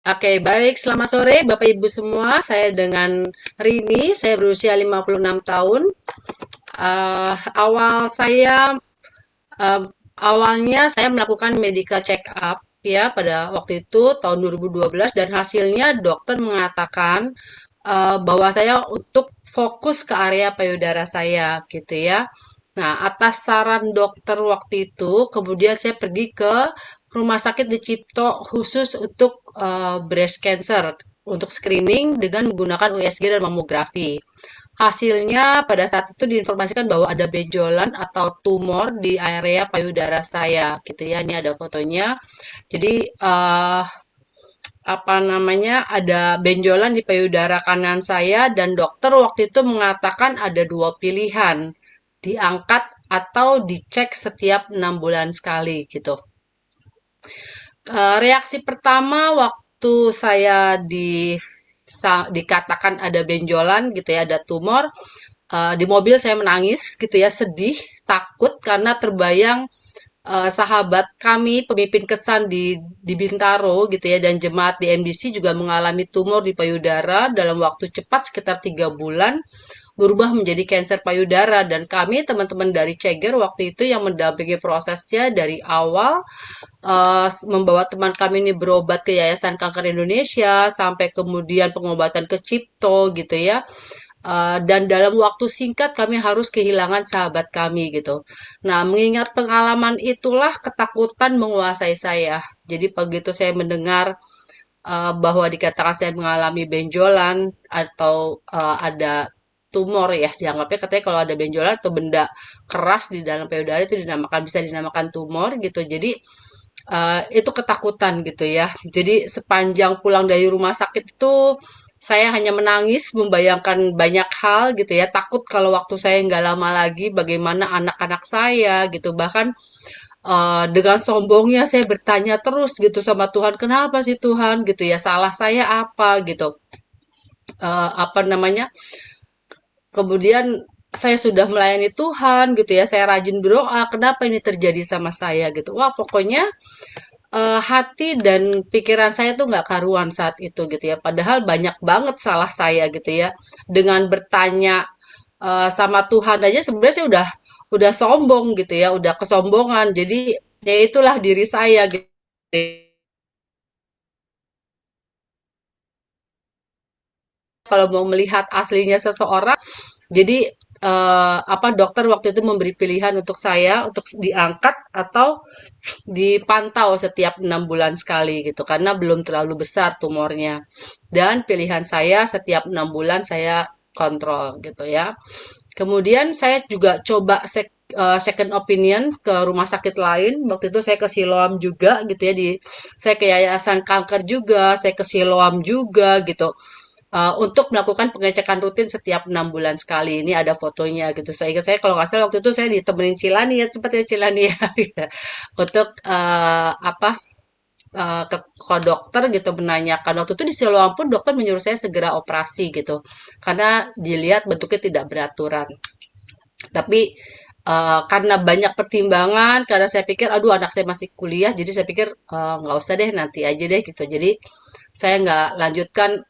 Oke, baik. Selamat sore Bapak Ibu semua. Saya dengan Rini, saya berusia 56 tahun. Eh, awal saya eh, Awalnya saya melakukan medical check up ya pada waktu itu tahun 2012 dan hasilnya dokter mengatakan bahwa saya untuk fokus ke area payudara saya gitu ya. Nah, atas saran dokter waktu itu, kemudian saya pergi ke rumah sakit di Cipto khusus untuk breast cancer untuk screening dengan menggunakan USG dan mamografi. Hasilnya pada saat itu diinformasikan bahwa ada benjolan atau tumor di area payudara saya, gitu ya. Ini ada fotonya. Jadi apa namanya ada benjolan di payudara kanan saya dan dokter waktu itu mengatakan ada dua pilihan, diangkat atau dicek setiap 6 bulan sekali gitu. Reaksi pertama waktu saya dikatakan ada benjolan gitu ya, ada tumor, di mobil saya menangis gitu ya, sedih, takut karena terbayang sahabat kami pemimpin kesan di Bintaro gitu ya dan jemaat di MDC juga mengalami tumor di payudara dalam waktu cepat sekitar 3 bulan berubah menjadi kanker payudara dan kami teman-teman dari Ceger waktu itu yang mendampingi prosesnya dari awal membawa teman kami ini berobat ke Yayasan Kanker Indonesia sampai kemudian pengobatan ke Cipto gitu ya. Dan dalam waktu singkat kami harus kehilangan sahabat kami gitu. Nah, mengingat pengalaman itulah ketakutan menguasai saya. Jadi begitu saya mendengar bahwa dikatakan saya mengalami benjolan atau ada tumor ya, dianggapnya katanya kalau ada benjolan atau benda keras di dalam payudara itu bisa dinamakan tumor gitu. Jadi itu ketakutan gitu ya. Jadi sepanjang pulang dari rumah sakit itu saya hanya menangis membayangkan banyak hal gitu ya. Takut kalau waktu saya nggak lama lagi bagaimana anak-anak saya gitu. Bahkan dengan sombongnya saya bertanya terus gitu sama Tuhan, kenapa sih Tuhan gitu ya? Salah saya apa gitu? Apa namanya? Kemudian saya sudah melayani Tuhan gitu ya. Saya rajin berdoa, kenapa ini terjadi sama saya gitu. Wah, pokoknya hati dan pikiran saya tuh nggak karuan saat itu gitu ya. Padahal banyak banget salah saya gitu ya. Dengan bertanya sama Tuhan aja sebenarnya saya udah sombong gitu ya, udah kesombongan. Jadi ya itulah diri saya gitu. Kalau mau melihat aslinya seseorang, jadi apa dokter waktu itu memberi pilihan untuk saya untuk diangkat atau dipantau setiap 6 bulan sekali gitu karena belum terlalu besar tumornya dan pilihan saya setiap 6 bulan saya kontrol gitu ya. Kemudian saya juga coba second opinion ke rumah sakit lain. Waktu itu saya ke Siloam juga gitu ya saya ke Yayasan Kanker juga, saya ke Siloam juga gitu. Untuk melakukan pengecekan rutin setiap 6 bulan sekali. Ini ada fotonya gitu. Saya ingat saya kalau nggak salah waktu itu saya ditemenin Cilani ya, cepet ya Cilani ya, gitu. Untuk apa ke dokter gitu menanyakan. Waktu itu di Siloam pun dokter menyuruh saya segera operasi gitu, karena dilihat bentuknya tidak beraturan. Tapi karena banyak pertimbangan, karena saya pikir, aduh anak saya masih kuliah, jadi saya pikir nggak usah deh, nanti aja deh gitu. Jadi saya nggak lanjutkan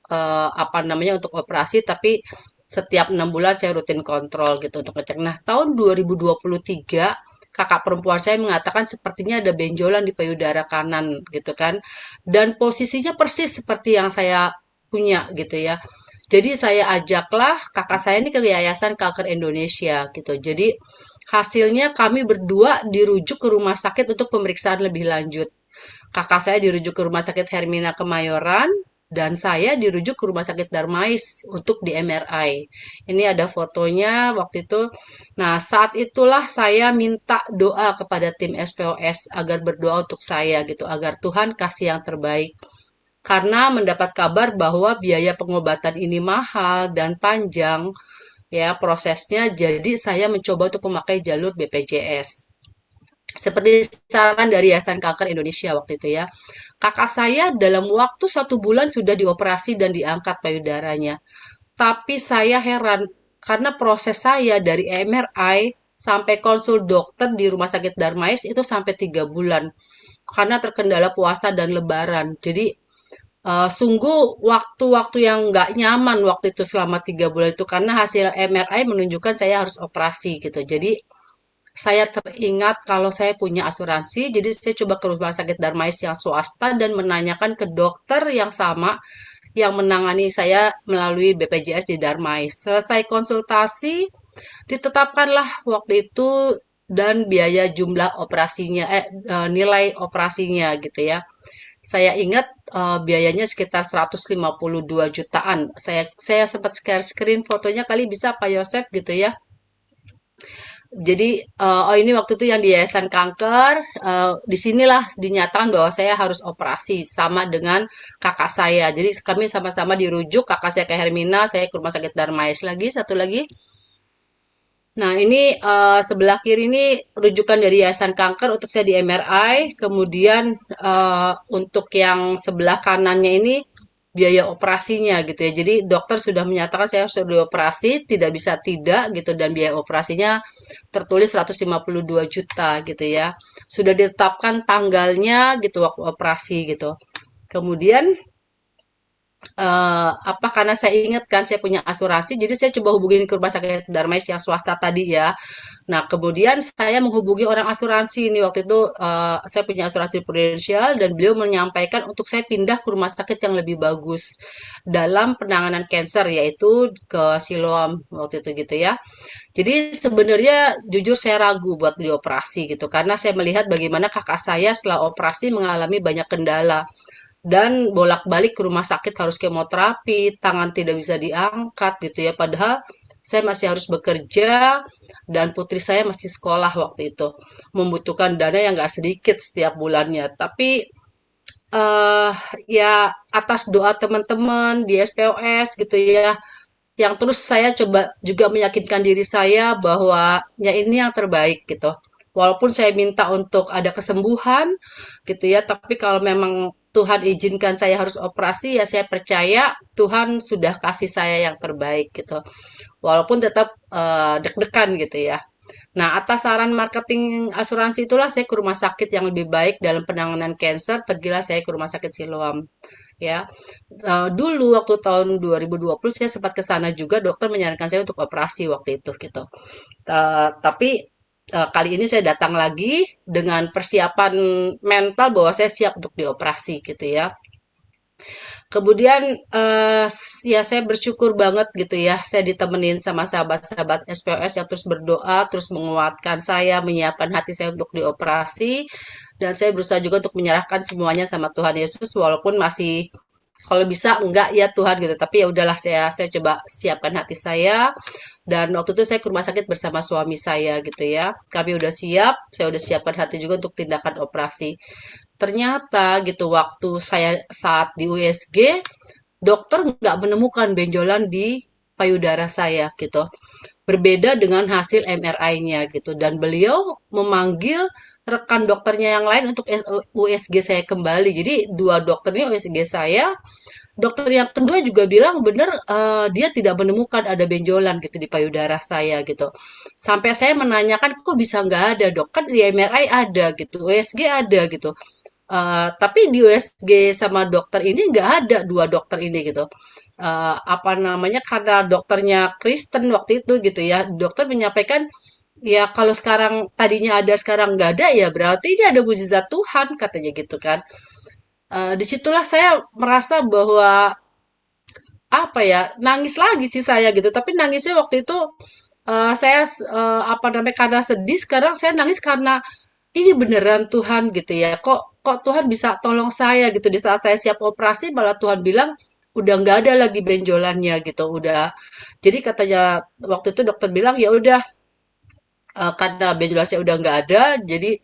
apa namanya untuk operasi, tapi setiap 6 bulan saya rutin kontrol gitu untuk ngecek. Nah, tahun 2023 kakak perempuan saya mengatakan sepertinya ada benjolan di payudara kanan gitu kan. Dan posisinya persis seperti yang saya punya gitu ya. Jadi saya ajaklah kakak saya ini ke Yayasan Kanker Indonesia gitu. Jadi hasilnya kami berdua dirujuk ke rumah sakit untuk pemeriksaan lebih lanjut. Kakak saya dirujuk ke Rumah Sakit Hermina Kemayoran dan saya dirujuk ke Rumah Sakit Darmais untuk di MRI. Ini ada fotonya waktu itu. Nah, saat itulah saya minta doa kepada tim SPOS agar berdoa untuk saya gitu, agar Tuhan kasih yang terbaik. Karena mendapat kabar bahwa biaya pengobatan ini mahal dan panjang ya prosesnya, jadi saya mencoba untuk memakai jalur BPJS. Seperti saran dari Yayasan Kanker Indonesia waktu itu ya. Kakak saya dalam waktu 1 bulan sudah dioperasi dan diangkat payudaranya. Tapi saya heran karena proses saya dari MRI sampai konsul dokter di Rumah Sakit Darmais itu sampai 3 bulan karena terkendala puasa dan Lebaran. Jadi Sungguh waktu-waktu yang nggak nyaman waktu itu selama 3 bulan itu karena hasil MRI menunjukkan saya harus operasi gitu. Jadi saya teringat kalau saya punya asuransi, jadi saya coba ke rumah sakit Darmais yang swasta dan menanyakan ke dokter yang sama yang menangani saya melalui BPJS di Darmais. Selesai konsultasi, ditetapkanlah waktu itu dan biaya jumlah operasinya, nilai operasinya gitu ya. Saya ingat biayanya sekitar 152 jutaan. Saya sempat share screen fotonya kali bisa Pak Yosef gitu ya. Jadi, oh ini waktu itu yang di Yayasan Kanker, di sinilah dinyatakan bahwa saya harus operasi sama dengan kakak saya. Jadi kami sama-sama dirujuk, kakak saya ke Hermina, saya ke Rumah Sakit Darmais lagi, satu lagi. Nah, ini sebelah kiri ini rujukan dari Yayasan Kanker untuk saya di MRI. Kemudian untuk yang sebelah kanannya ini biaya operasinya gitu ya. Jadi dokter sudah menyatakan saya harus dioperasi, tidak bisa tidak gitu dan biaya operasinya tertulis 152 juta gitu ya. Sudah ditetapkan tanggalnya gitu waktu operasi gitu. Kemudian apa karena saya ingat kan saya punya asuransi, jadi saya coba hubungin ke rumah sakit Darmais yang swasta tadi ya. Nah, kemudian saya menghubungi orang asuransi ini waktu itu saya punya asuransi prudensial dan beliau menyampaikan untuk saya pindah ke rumah sakit yang lebih bagus dalam penanganan cancer yaitu ke Siloam waktu itu gitu ya. Jadi sebenarnya jujur saya ragu buat dioperasi gitu karena saya melihat bagaimana kakak saya setelah operasi mengalami banyak kendala dan bolak-balik ke rumah sakit harus kemoterapi, tangan tidak bisa diangkat gitu ya. Padahal saya masih harus bekerja dan putri saya masih sekolah waktu itu, membutuhkan dana yang nggak sedikit setiap bulannya. Tapi eh ya atas doa teman-teman di SPOS gitu ya, yang terus saya coba juga meyakinkan diri saya bahwa ya ini yang terbaik gitu. Walaupun saya minta untuk ada kesembuhan gitu ya, tapi kalau memang Tuhan izinkan saya harus operasi ya saya percaya Tuhan sudah kasih saya yang terbaik gitu. Walaupun tetap deg-degan gitu ya. Nah, atas saran marketing asuransi itulah saya ke rumah sakit yang lebih baik dalam penanganan cancer, pergilah saya ke rumah sakit Siloam ya. Dulu waktu tahun 2020 saya sempat ke sana juga, dokter menyarankan saya untuk operasi waktu itu gitu. Tapi kali ini saya datang lagi dengan persiapan mental bahwa saya siap untuk dioperasi gitu ya. Kemudian ya saya bersyukur banget gitu ya, saya ditemenin sama sahabat-sahabat SPOS yang terus berdoa, terus menguatkan saya, menyiapkan hati saya untuk dioperasi, dan saya berusaha juga untuk menyerahkan semuanya sama Tuhan Yesus, walaupun masih kalau bisa enggak ya Tuhan gitu, tapi ya udahlah saya coba siapkan hati saya, dan waktu itu saya ke rumah sakit bersama suami saya gitu ya. Kami udah siap, saya udah siapkan hati juga untuk tindakan operasi. Ternyata gitu waktu saya saat di USG, dokter nggak menemukan benjolan di payudara saya gitu. Berbeda dengan hasil MRI-nya gitu. Dan beliau memanggil rekan dokternya yang lain untuk USG saya kembali. Jadi dua dokter ini USG saya. Dokter yang kedua juga bilang benar dia tidak menemukan ada benjolan gitu di payudara saya gitu. Sampai saya menanyakan kok bisa nggak ada dok? Kan di MRI ada gitu, USG ada gitu. Tapi di USG sama dokter ini nggak ada dua dokter ini gitu. Apa namanya karena dokternya Kristen waktu itu gitu ya. Dokter menyampaikan ya kalau sekarang tadinya ada sekarang nggak ada ya berarti ini ada mukjizat Tuhan katanya gitu kan. Disitulah saya merasa bahwa apa ya nangis lagi sih saya gitu. Tapi nangisnya waktu itu saya apa namanya karena sedih sekarang saya nangis karena ini beneran Tuhan gitu ya. Kok Tuhan bisa tolong saya gitu di saat saya siap operasi malah Tuhan bilang udah nggak ada lagi benjolannya gitu. Udah. Jadi katanya waktu itu dokter bilang ya udah karena benjolan saya udah nggak ada, jadi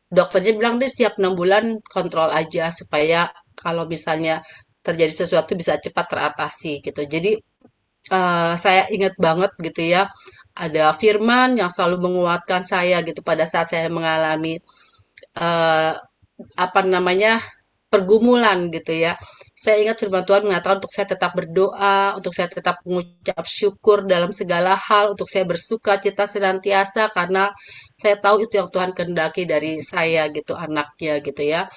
dokternya bilang deh setiap 6 bulan kontrol aja supaya kalau misalnya terjadi sesuatu bisa cepat teratasi gitu. Jadi saya ingat banget gitu ya, ada firman yang selalu menguatkan saya gitu pada saat saya mengalami eh, apa namanya pergumulan gitu ya. Saya ingat firman Tuhan mengatakan untuk saya tetap berdoa, untuk saya tetap mengucap syukur dalam segala hal, untuk saya bersuka cita senantiasa karena saya tahu itu yang Tuhan kehendaki dari saya gitu anaknya gitu ya.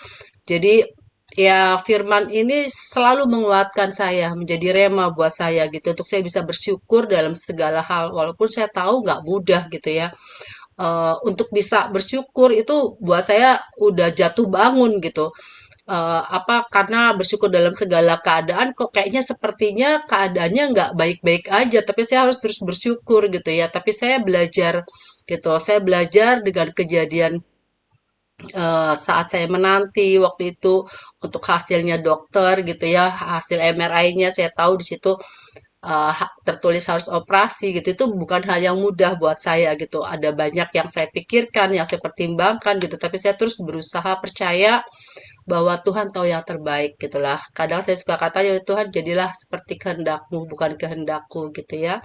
Jadi ya firman ini selalu menguatkan saya, menjadi rema buat saya gitu, untuk saya bisa bersyukur dalam segala hal, walaupun saya tahu nggak mudah gitu ya. Untuk bisa bersyukur itu buat saya udah jatuh bangun gitu. Karena bersyukur dalam segala keadaan kok kayaknya sepertinya keadaannya nggak baik-baik aja, tapi saya harus terus bersyukur gitu ya. Tapi saya belajar gitu, saya belajar dengan kejadian saat saya menanti waktu itu untuk hasilnya dokter gitu ya, hasil MRI-nya saya tahu di situ tertulis harus operasi gitu. Itu bukan hal yang mudah buat saya gitu. Ada banyak yang saya pikirkan, yang saya pertimbangkan gitu, tapi saya terus berusaha percaya bahwa Tuhan tahu yang terbaik gitulah. Kadang saya suka kata, ya Tuhan jadilah seperti kehendakmu bukan kehendakku gitu ya.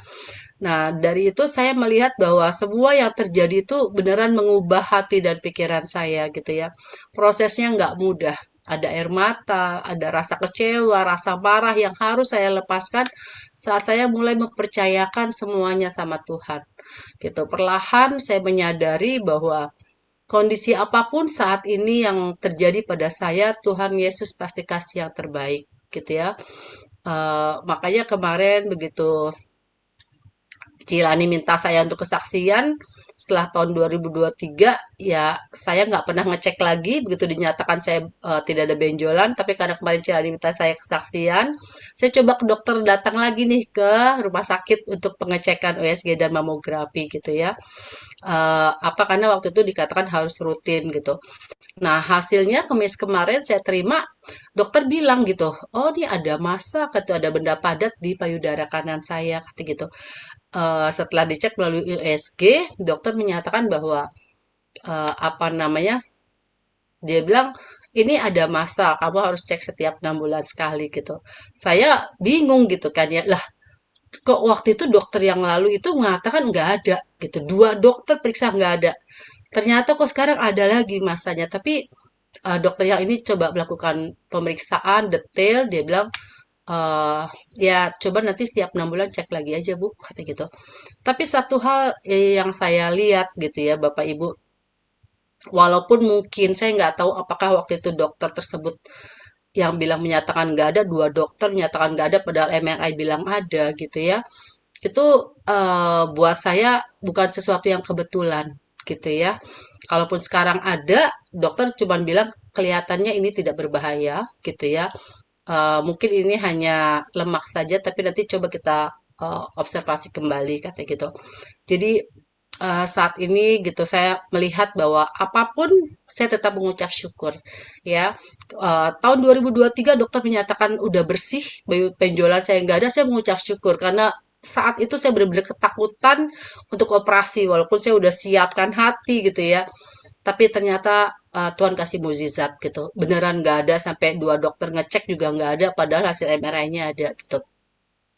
Nah, dari itu saya melihat bahwa semua yang terjadi itu beneran mengubah hati dan pikiran saya gitu ya. Prosesnya nggak mudah. Ada air mata, ada rasa kecewa, rasa marah yang harus saya lepaskan saat saya mulai mempercayakan semuanya sama Tuhan. Gitu. Perlahan saya menyadari bahwa kondisi apapun saat ini yang terjadi pada saya, Tuhan Yesus pasti kasih yang terbaik gitu ya. Makanya kemarin begitu Cilani minta saya untuk kesaksian setelah tahun 2023, ya saya nggak pernah ngecek lagi begitu dinyatakan saya tidak ada benjolan, tapi karena kemarin Cilani minta saya kesaksian, saya coba ke dokter datang lagi nih ke rumah sakit untuk pengecekan USG dan mamografi gitu ya. Karena waktu itu dikatakan harus rutin gitu. Nah, hasilnya Kamis kemarin saya terima, dokter bilang gitu, oh ini ada masa, kata ada benda padat di payudara kanan saya, kata gitu. Setelah dicek melalui USG, dokter menyatakan bahwa dia bilang ini ada masa, kamu harus cek setiap 6 bulan sekali gitu. Saya bingung gitu kan ya, lah kok waktu itu dokter yang lalu itu mengatakan nggak ada gitu. Dua dokter periksa nggak ada. Ternyata kok sekarang ada lagi masanya. Tapi dokter yang ini coba melakukan pemeriksaan detail, dia bilang ya coba nanti setiap 6 bulan cek lagi aja Bu, kata gitu. Tapi satu hal yang saya lihat gitu ya Bapak Ibu, walaupun mungkin saya nggak tahu apakah waktu itu dokter tersebut yang bilang menyatakan nggak ada, dua dokter menyatakan nggak ada, padahal MRI bilang ada gitu ya. Itu buat saya bukan sesuatu yang kebetulan gitu ya. Kalaupun sekarang ada, dokter cuma bilang kelihatannya ini tidak berbahaya gitu ya. Mungkin ini hanya lemak saja, tapi nanti coba kita observasi kembali kata gitu. Jadi saat ini gitu saya melihat bahwa apapun saya tetap mengucap syukur ya. Tahun 2023 dokter menyatakan udah bersih, benjolan saya nggak ada, saya mengucap syukur karena saat itu saya benar-benar ketakutan untuk operasi walaupun saya udah siapkan hati gitu ya. Tapi ternyata Tuhan kasih mukjizat gitu. Beneran nggak ada, sampai dua dokter ngecek juga nggak ada, padahal hasil MRI-nya ada gitu.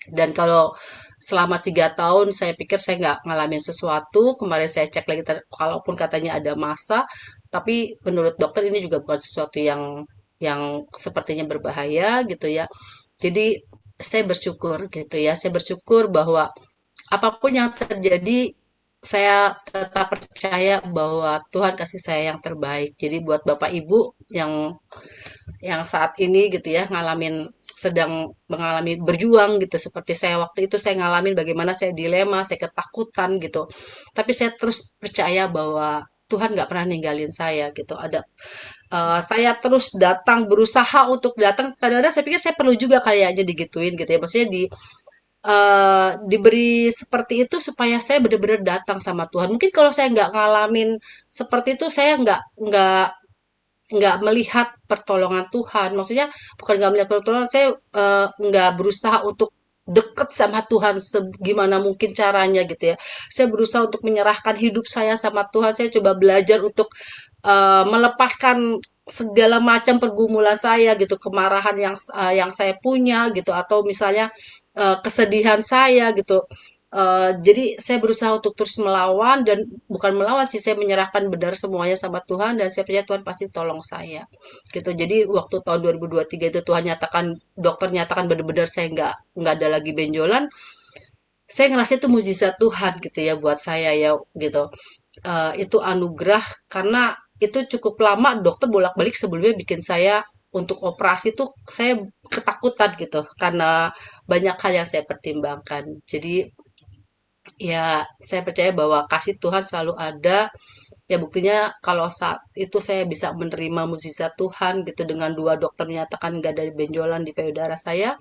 Dan kalau selama 3 tahun saya pikir saya nggak ngalamin sesuatu, kemarin saya cek lagi, kalaupun katanya ada masa, tapi menurut dokter ini juga bukan sesuatu yang sepertinya berbahaya gitu ya. Jadi saya bersyukur gitu ya, saya bersyukur bahwa apapun yang terjadi, saya tetap percaya bahwa Tuhan kasih saya yang terbaik. Jadi buat Bapak Ibu yang saat ini gitu ya sedang mengalami berjuang gitu seperti saya waktu itu, saya ngalamin bagaimana saya dilema, saya ketakutan gitu. Tapi saya terus percaya bahwa Tuhan nggak pernah ninggalin saya gitu. Saya terus datang, berusaha untuk datang. Kadang-kadang saya pikir saya perlu juga kayaknya digituin gitu ya. Maksudnya diberi seperti itu supaya saya benar-benar datang sama Tuhan. Mungkin kalau saya nggak ngalamin seperti itu, saya nggak melihat pertolongan Tuhan. Maksudnya bukan nggak melihat pertolongan, saya nggak berusaha untuk deket sama Tuhan segimana mungkin caranya gitu ya. Saya berusaha untuk menyerahkan hidup saya sama Tuhan. Saya coba belajar untuk melepaskan segala macam pergumulan saya gitu, kemarahan yang saya punya gitu, atau misalnya kesedihan saya gitu. Jadi saya berusaha untuk terus melawan, dan bukan melawan sih, saya menyerahkan benar semuanya sama Tuhan, dan saya percaya Tuhan pasti tolong saya gitu. Jadi waktu tahun 2023 itu Tuhan nyatakan, dokter nyatakan benar-benar saya nggak ada lagi benjolan, saya ngerasa itu mujizat Tuhan gitu ya buat saya ya gitu. Itu anugerah karena itu cukup lama dokter bolak-balik sebelumnya bikin saya untuk operasi tuh saya ketakutan gitu karena banyak hal yang saya pertimbangkan. Jadi ya saya percaya bahwa kasih Tuhan selalu ada. Ya buktinya kalau saat itu saya bisa menerima mukjizat Tuhan gitu dengan dua dokter menyatakan nggak ada benjolan di payudara saya,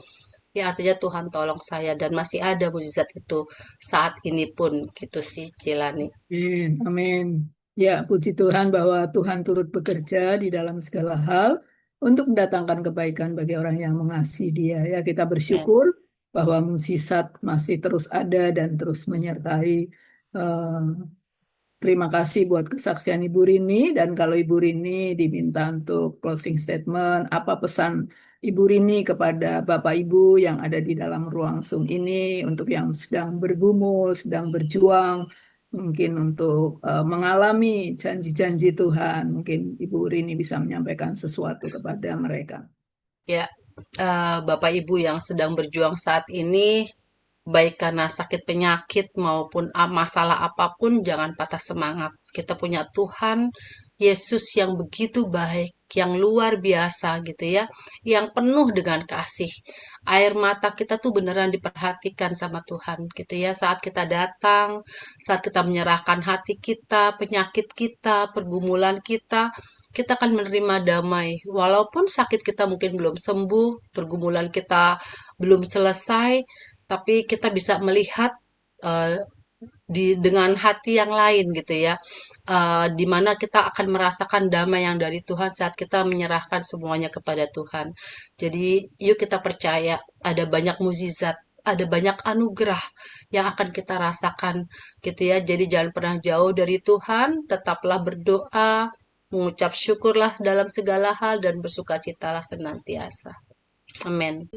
ya artinya Tuhan tolong saya dan masih ada mukjizat itu saat ini pun gitu sih Cilani. Amin. Amin. Ya, puji Tuhan bahwa Tuhan turut bekerja di dalam segala hal untuk mendatangkan kebaikan bagi orang yang mengasihi Dia. Ya, kita Amen. bersyukur bahwa mukjizat masih terus ada dan terus menyertai eh, terima kasih buat kesaksian Ibu Rini dan kalau Ibu Rini diminta untuk closing statement, apa pesan Ibu Rini kepada Bapak Ibu yang ada di dalam ruang Zoom ini untuk yang sedang bergumul, sedang berjuang, mungkin untuk mengalami janji-janji Tuhan, mungkin Ibu Rini bisa menyampaikan sesuatu kepada mereka. Ya, Bapak Ibu yang sedang berjuang saat ini, baik karena sakit penyakit maupun masalah apapun, jangan patah semangat. Kita punya Tuhan Yesus yang begitu baik, yang luar biasa gitu ya, yang penuh dengan kasih. Air mata kita tuh beneran diperhatikan sama Tuhan gitu ya. Saat kita datang, saat kita menyerahkan hati kita, penyakit kita, pergumulan kita akan menerima damai. Walaupun sakit kita mungkin belum sembuh, pergumulan kita belum selesai, tapi kita bisa melihat eh, dengan hati yang lain gitu ya, di mana kita akan merasakan damai yang dari Tuhan saat kita menyerahkan semuanya kepada Tuhan. Jadi yuk kita percaya ada banyak mukjizat, ada banyak anugerah yang akan kita rasakan gitu ya. Jadi jangan pernah jauh dari Tuhan, tetaplah berdoa, mengucap syukurlah dalam segala hal dan bersukacitalah senantiasa. Amin.